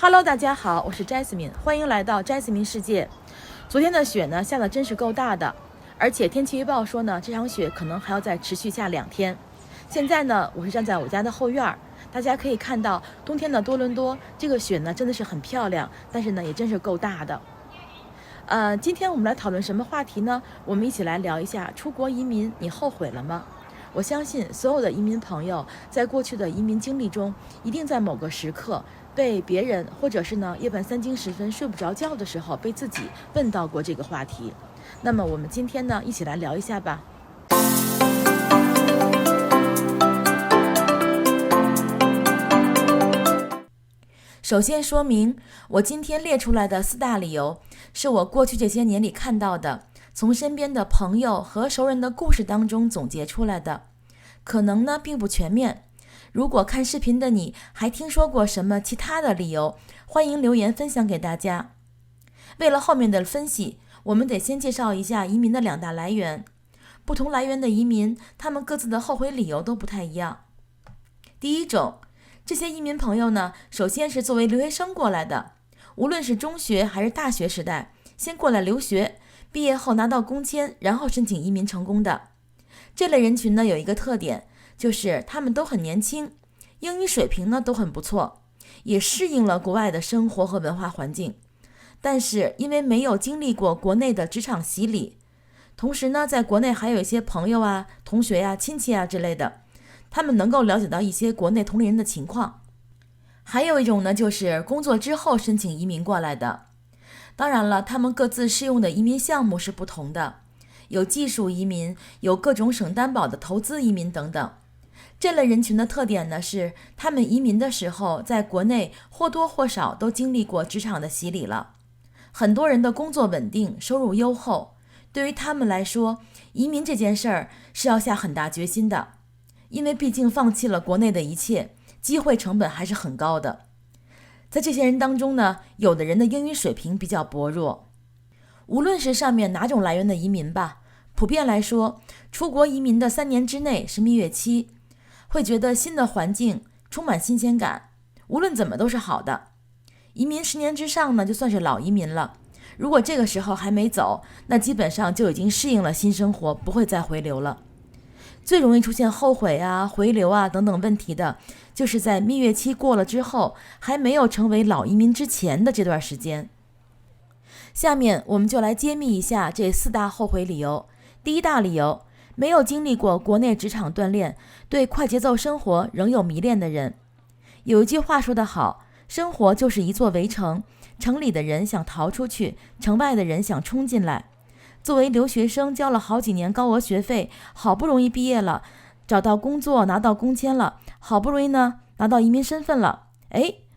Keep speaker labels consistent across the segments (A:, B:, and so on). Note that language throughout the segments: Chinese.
A: Hello， 大家好，我是 Jasmine， 欢迎来到 Jasmine 世界。昨天的雪呢下的真是够大的，而且天气预报说呢，这场雪可能还要再持续下2天。现在呢，我是站在我家的后院，大家可以看到冬天的多伦多这个雪呢真的是很漂亮，但是呢也真是够大的。今天我们来讨论什么话题呢？我们一起来聊一下出国移民，你后悔了吗？我相信所有的移民朋友在过去的移民经历中，一定在某个时刻被别人，或者是呢夜半3更时分睡不着觉的时候，被自己问到过这个话题。那么我们今天呢一起来聊一下吧。首先说明，我今天列出来的4大理由，是我过去这些年里看到的，从身边的朋友和熟人的故事当中总结出来的，可能呢并不全面。如果看视频的你还听说过什么其他的理由，欢迎留言分享给大家。为了后面的分析，我们得先介绍一下移民的2大来源。不同来源的移民，他们各自的后悔理由都不太一样。第一种，这些移民朋友呢，首先是作为留学生过来的，无论是中学还是大学时代，先过来留学，毕业后拿到工签，然后申请移民成功的。这类人群呢有一个特点，就是他们都很年轻，英语水平呢都很不错，也适应了国外的生活和文化环境，但是因为没有经历过国内的职场洗礼，同时呢在国内还有一些朋友啊、同学呀、亲戚啊之类的，他们能够了解到一些国内同龄人的情况。还有一种呢就是工作之后申请移民过来的，当然了，他们各自适用的移民项目是不同的，有技术移民，有各种省担保的投资移民等等。这类人群的特点呢是，他们移民的时候在国内或多或少都经历过职场的洗礼了，很多人的工作稳定，收入优厚，对于他们来说，移民这件事儿是要下很大决心的，因为毕竟放弃了国内的一切，机会成本还是很高的。在这些人当中呢，有的人的英语水平比较薄弱。无论是上面哪种来源的移民吧，普遍来说，出国移民的3年之内是蜜月期，会觉得新的环境充满新鲜感，无论怎么都是好的。移民10年之上呢，就算是老移民了。如果这个时候还没走，那基本上就已经适应了新生活，不会再回流了。最容易出现后悔啊、回流啊等等问题的，就是在蜜月期过了之后，还没有成为老移民之前的这段时间。下面我们就来揭秘一下这4大后悔理由。第一大理由，没有经历过国内职场锻炼，对快节奏生活仍有迷恋的人。有一句话说得好，生活就是一座围城，城里的人想逃出去，城外的人想冲进来。作为留学生，交了好几年高额学费，好不容易毕业了，找到工作，拿到工签了，好不容易呢拿到移民身份了，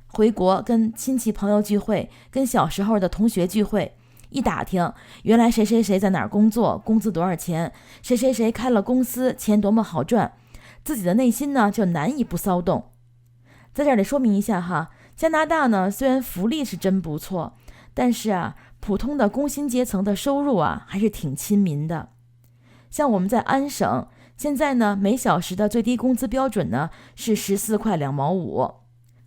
A: 回国跟亲戚朋友聚会，跟小时候的同学聚会，一打听，原来谁谁谁在哪儿工作，工资多少钱，谁谁谁开了公司，钱多么好赚，自己的内心呢就难以不骚动。在这里说明一下哈，加拿大呢虽然福利是真不错，但是啊，普通的工薪阶层的收入啊还是挺亲民的。像我们在安省，现在呢每小时的最低工资标准呢是14块2毛5。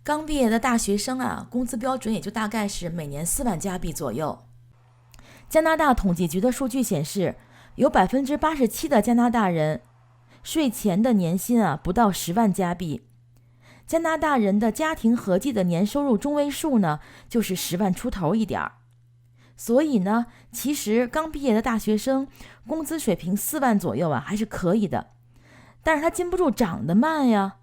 A: 刚毕业的大学生啊，工资标准也就大概是每年4万加币左右。加拿大统计局的数据显示，有 87% 的加拿大人税前的年薪啊不到10万加币。加拿大人的家庭合计的年收入中位数呢就是10万出头一点儿。所以呢，其实刚毕业的大学生工资水平4万左右啊还是可以的，但是他禁不住涨得慢呀。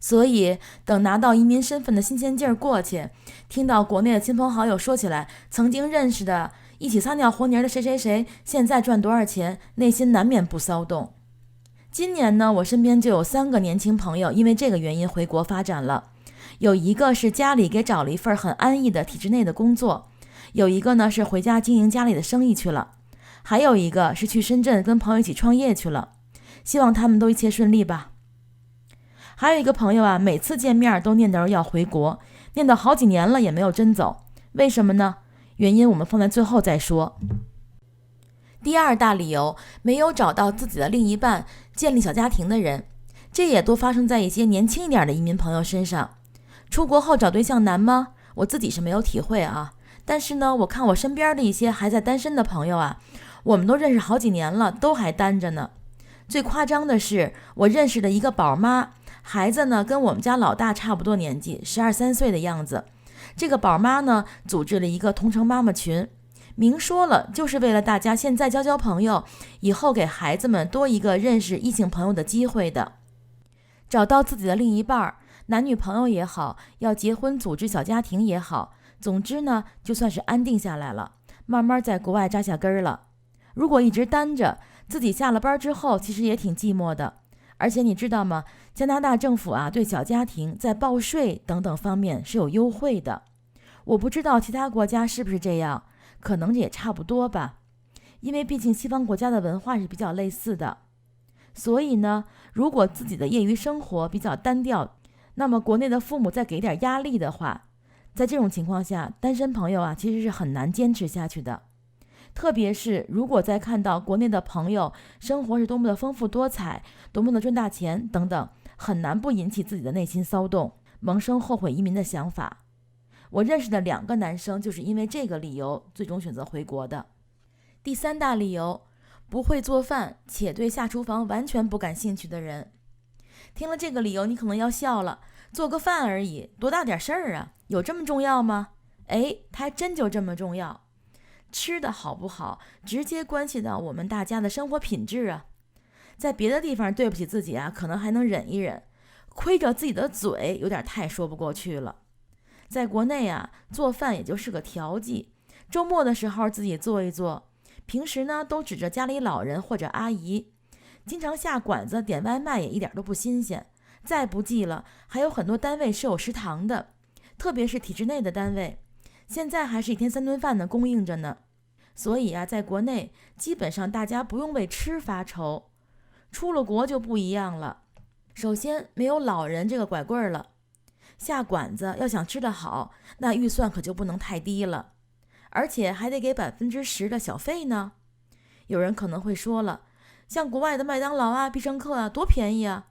A: 所以等拿到移民身份的新鲜劲儿过去，听到国内的亲朋好友说起来曾经认识的一起撒尿和泥的谁谁谁现在赚多少钱，内心难免不骚动。今年呢，我身边就有3个年轻朋友因为这个原因回国发展了，有一个是家里给找了一份很安逸的体制内的工作，有一个呢是回家经营家里的生意去了，还有一个是去深圳跟朋友一起创业去了，希望他们都一切顺利吧。还有一个朋友啊，每次见面都念叨要回国，念叨好几年了也没有真走，为什么呢？原因我们放在最后再说。第2大理由，没有找到自己的另一半，建立小家庭的人，这也多发生在一些年轻一点的移民朋友身上。出国后找对象难吗？我自己是没有体会啊，但是呢，我看我身边的一些还在单身的朋友啊，我们都认识好几年了，都还单着呢。最夸张的是，我认识的一个宝妈，孩子呢跟我们家老大差不多年纪，12、13岁的样子。这个宝妈呢，组织了一个同城妈妈群，明说了就是为了大家现在交朋友，以后给孩子们多一个认识异性朋友的机会的。找到自己的另一半，男女朋友也好，要结婚组织小家庭也好，总之呢，就算是安定下来了，慢慢在国外扎下根了。如果一直单着，自己下了班之后，其实也挺寂寞的。而且你知道吗？加拿大政府啊，对小家庭在报税等等方面是有优惠的。我不知道其他国家是不是这样，可能也差不多吧。因为毕竟西方国家的文化是比较类似的。所以呢，如果自己的业余生活比较单调，那么国内的父母再给点压力的话，在这种情况下，单身朋友啊，其实是很难坚持下去的。特别是如果再看到国内的朋友生活是多么的丰富多彩，多么的赚大钱等等，很难不引起自己的内心骚动，萌生后悔移民的想法。我认识的2个男生就是因为这个理由最终选择回国的。第3大理由，不会做饭且对下厨房完全不感兴趣的人。听了这个理由，你可能要笑了，做个饭而已，多大点事儿啊，有这么重要吗？它还真就这么重要。吃的好不好，直接关系到我们大家的生活品质啊。在别的地方对不起自己啊，可能还能忍一忍，亏着自己的嘴有点太说不过去了。在国内啊，做饭也就是个调剂，周末的时候自己做一做，平时呢都指着家里老人或者阿姨，经常下馆子点外卖也一点都不新鲜。再不济了，还有很多单位是有食堂的，特别是体制内的单位，现在还是1天3顿饭呢供应着呢。所以啊，在国内基本上大家不用为吃发愁，出了国就不一样了。首先没有老人这个拐棍了，下馆子要想吃得好，那预算可就不能太低了，而且还得给10%的小费呢。有人可能会说了，像国外的麦当劳啊、必胜客啊，多便宜啊。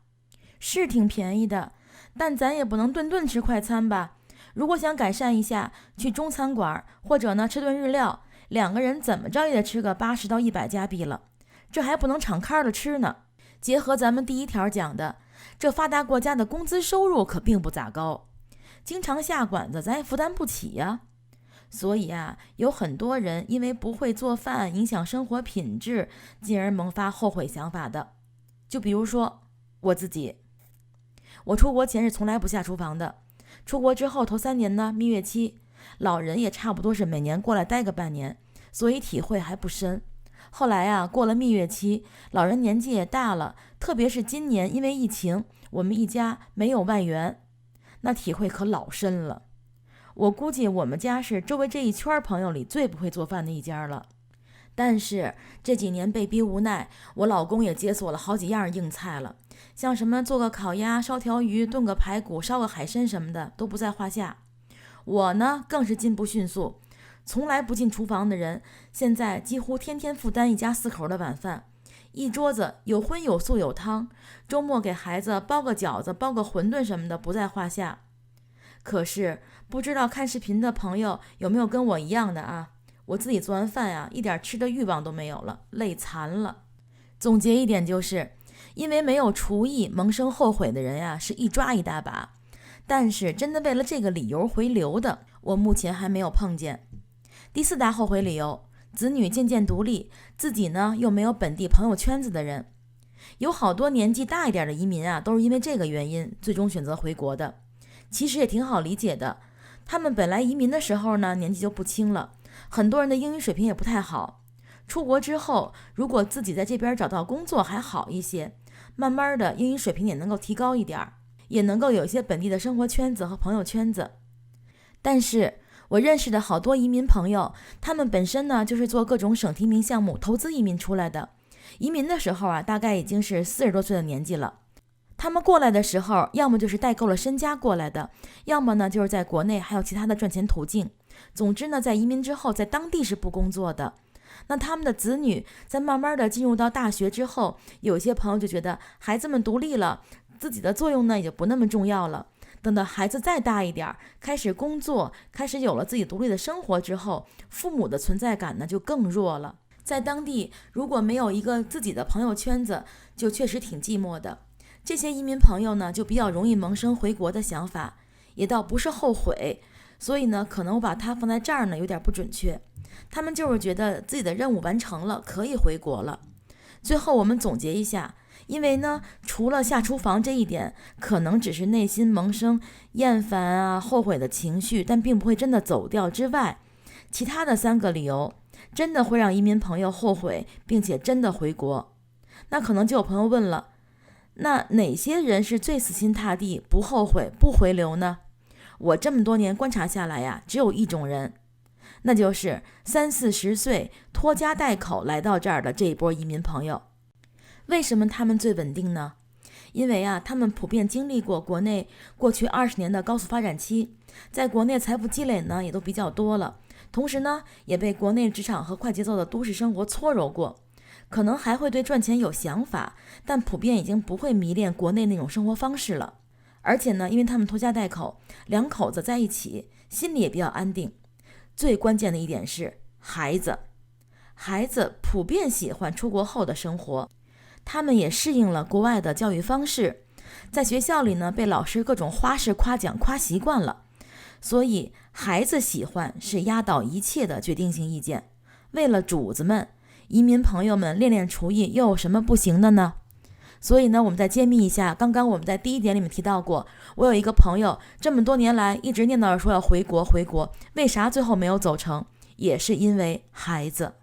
A: 是挺便宜的，但咱也不能顿顿吃快餐吧。如果想改善一下，去中餐馆或者呢吃顿日料，2个人怎么着也得吃个80到100加币了，这还不能敞开了吃呢。结合咱们第1条讲的，这发达国家的工资收入可并不咋高，经常下馆子咱也负担不起呀。所以啊，有很多人因为不会做饭影响生活品质，进而萌发后悔想法的。就比如说我自己，我出国前是从来不下厨房的，出国之后头3年呢，蜜月期，老人也差不多是每年过来待个半年，所以体会还不深。后来啊，过了蜜月期，老人年纪也大了，特别是今年因为疫情，我们一家没有外援，那体会可老深了。我估计我们家是周围这一圈朋友里最不会做饭的一家了。但是这几年被逼无奈，我老公也解锁了好几样硬菜了，像什么做个烤鸭、烧条鱼、炖个排骨、烧个海参什么的都不在话下。我呢更是进步迅速，从来不进厨房的人，现在几乎天天负担一家4口的晚饭，一桌子有荤有素有汤，周末给孩子包个饺子、包个馄饨什么的不在话下。可是不知道看视频的朋友有没有跟我一样的啊？我自己做完饭啊，一点吃的欲望都没有了，累残了。总结一点就是，因为没有厨艺萌生后悔的人呀，是一抓一大把。但是真的为了这个理由回流的，我目前还没有碰见。第4大后悔理由，子女渐渐独立，自己呢又没有本地朋友圈子的人。有好多年纪大一点的移民啊，都是因为这个原因最终选择回国的。其实也挺好理解的，他们本来移民的时候呢年纪就不轻了，很多人的英语水平也不太好。出国之后，如果自己在这边找到工作还好一些，慢慢的英语水平也能够提高一点，也能够有一些本地的生活圈子和朋友圈子。但是我认识的好多移民朋友，他们本身呢就是做各种省提名项目投资移民出来的，移民的时候啊大概已经是40多岁的年纪了。他们过来的时候，要么就是带够了身家过来的，要么呢就是在国内还有其他的赚钱途径。总之呢，在移民之后，在当地是不工作的。那他们的子女在慢慢的进入到大学之后，有些朋友就觉得孩子们独立了，自己的作用呢也就不那么重要了。等到孩子再大一点，开始工作，开始有了自己独立的生活之后，父母的存在感呢就更弱了。在当地如果没有一个自己的朋友圈子，就确实挺寂寞的。这些移民朋友呢就比较容易萌生回国的想法，也倒不是后悔，所以呢可能我把它放在这儿呢有点不准确。他们就是觉得自己的任务完成了，可以回国了。最后我们总结一下，因为呢除了下厨房这一点可能只是内心萌生厌烦啊后悔的情绪，但并不会真的走掉之外，其他的3个理由真的会让移民朋友后悔并且真的回国。那可能就有朋友问了，那哪些人是最死心塌地不后悔不回流呢？我这么多年观察下来呀，只有一种人，那就是30-40岁拖家带口来到这儿的这一波移民朋友。为什么他们最稳定呢？因为他们普遍经历过国内过去20年的高速发展期，在国内财富积累呢也都比较多了，同时呢也被国内职场和快节奏的都市生活搓揉过，可能还会对赚钱有想法，但普遍已经不会迷恋国内那种生活方式了。而且呢，因为他们拖家带口，2口子在一起，心里也比较安定。最关键的一点是孩子普遍喜欢出国后的生活，他们也适应了国外的教育方式，在学校里呢被老师各种花式夸奖夸习惯了，所以孩子喜欢是压倒一切的决定性意见。为了主子们，移民朋友们练练厨艺又有什么不行的呢？所以呢，我们再揭秘一下，刚刚我们在第1点里面提到过，我有一个朋友这么多年来一直念叨着说要回国，为啥最后没有走成？也是因为孩子。